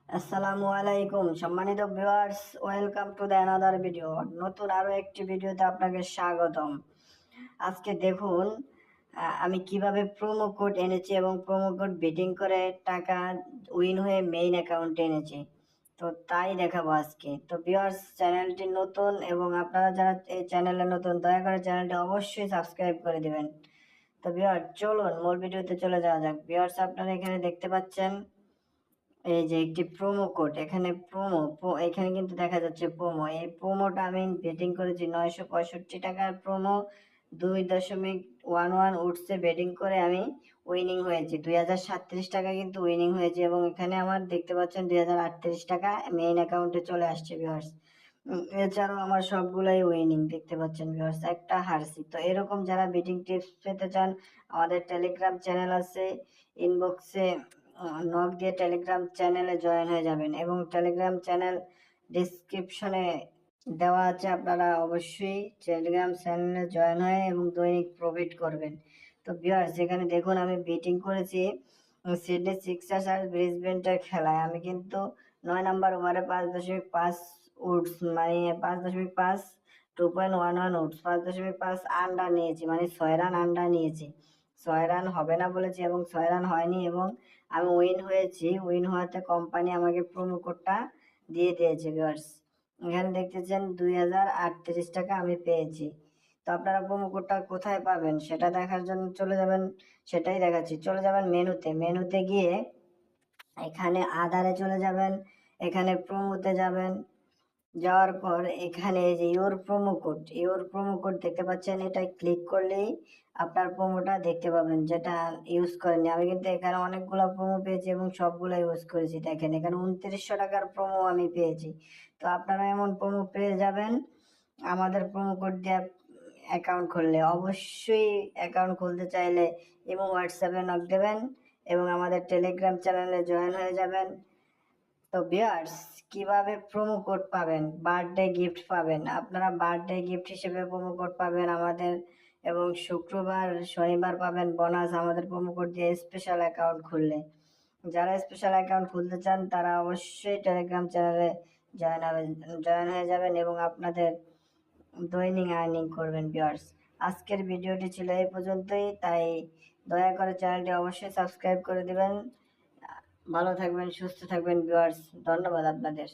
আসসালামু আলাইকুম সম্মানিত viewers, welcome to the another video. নতুন আরো একটি ভিডিওতে আপনাকে স্বাগতম। আজকে দেখুন আমি কিভাবে প্রোমো কোড এনেছি এবং প্রোমো কোড বেটিং করে টাকা উইন হয়ে মেইন অ্যাকাউন্টে এনেছি। তো তাই দেখাবো আজকে। তো ভিউয়ার্স, চ্যানেলটি নতুন এবং আপনারা যারা এই চ্যানেলে নতুন, দয়া করে চ্যানেলটি অবশ্যই সাবস্ক্রাইব করে দিবেন। তো ভিউয়ার্স, চলুন মূল ভিডিওতে চলে যাওয়া যাক। ভিউয়ার্স, আপনারা এখানে দেখতে পাচ্ছেন এই যে একটি প্রোমো কোড, এখানে এখানে কিন্তু দেখা যাচ্ছে প্রোমো। এই প্রোমোটা আমি বেটিং করেছি 965 টাকার প্রোমো। 2.11 উঠছে বেটিং করে আমি উইনিং হয়েছি 2037 টাকা, কিন্তু উইনিং হয়েছে। এবং এখানে আমার দেখতে পাচ্ছেন 2038 টাকা মেইন অ্যাকাউন্টে চলে আসছে ভিউয়ার্স। এছাড়াও আমার সবগুলাই উইনিং দেখতে পাচ্ছেন ভিউয়ার্স, একটা হারছি। তো এরকম যারা বেটিং টিপস পেতে চান, আমাদের টেলিগ্রাম চ্যানেল আছে, ইনবক্সে নক দিয়ে টেলিগ্রাম চ্যানেলে জয়েন হয়ে যাবেন এবং টেলিগ্রাম চ্যানেল ডিসক্রিপশনে দেওয়া আছে। আপনারা অবশ্যই টেলিগ্রাম চ্যানেলে জয়েন হয়ে এবং দৈনিক প্রফিট করবেন। তো ভিউয়ার্স, এখানে দেখুন আমি বেটিং করেছি সিডনি সিক্সার্স আর ব্রিসবেনের খেলায়। আমি কিন্তু 9 নম্বর ওভারে 5.5 উডস, মানে 5.5 2.11 উডস, 5.5 আন্ডার নিয়েছি, মানে 6 রান আন্ডার নিয়েছি। 6 রান হবে না বলেছি এবং 6 রান হয়নি, এবং আমি উইন হয়েছি। উইন হওয়াতে কোম্পানি আমাকে প্রোমো কোডটা দিয়ে দিয়েছে ভিউয়ার্স। এখানে দেখতেছেন 2038 টাকা আমি পেয়েছি। তো আপনারা প্রোমো কোডটা কোথায় পাবেন সেটা দেখার জন্য চলে যাবেন, সেটাই দেখাচ্ছি। চলে যাবেন মেনুতে গিয়ে এখানে আধারে চলে যাবেন, এখানে প্রোমোতে যাবেন। যাওয়ার পর এখানে এই যে ইওর প্রোমো কোড দেখতে পাচ্ছেন, এটা ক্লিক করলেই আপনার প্রোমোটা দেখতে পাবেন, যেটা ইউজ করেনি। আমি কিন্তু এখানে অনেকগুলো প্রোমো পেয়েছি এবং সবগুলো ইউজ করেছি। দেখেন এখানে 2900 টাকার প্রোমো আমি পেয়েছি। তো আপনারা এমন প্রোমো পেয়ে যাবেন আমাদের প্রোমো কোড দিয়ে অ্যাকাউন্ট খুললে। অবশ্যই অ্যাকাউন্ট খুলতে চাইলে এবং হোয়াটসঅ্যাপে নক দেবেন এবং আমাদের টেলিগ্রাম চ্যানেলে জয়েন হয়ে যাবেন। তো ভিউয়ার্স, কিভাবে প্রোমো কোড পাবেন, বার্থডে গিফট পাবেন। আপনারা বার্থডে গিফট হিসেবে প্রোমো কোড পাবেন আমাদের, এবং শুক্রবার শনিবার পাবেন বোনাস আমাদের প্রোমো কোড দিয়ে স্পেশাল অ্যাকাউন্ট খুললে। যারা স্পেশাল অ্যাকাউন্ট খুলতে চান তারা অবশ্যই টেলিগ্রাম চ্যানেলে জয়েন হয়ে যাবেন এবং আপনাদের দৈনিক আর্নিং করবেন ভিউয়ার্স। আজকের ভিডিওটি ছিল এই পর্যন্তই, তাই দয়া করে চ্যানেলটি অবশ্যই সাবস্ক্রাইব করে দিবেন। ভালো থাকবেন, সুস্থ থাকবেন ভিউয়ার্স। ধন্যবাদ আপনাদের।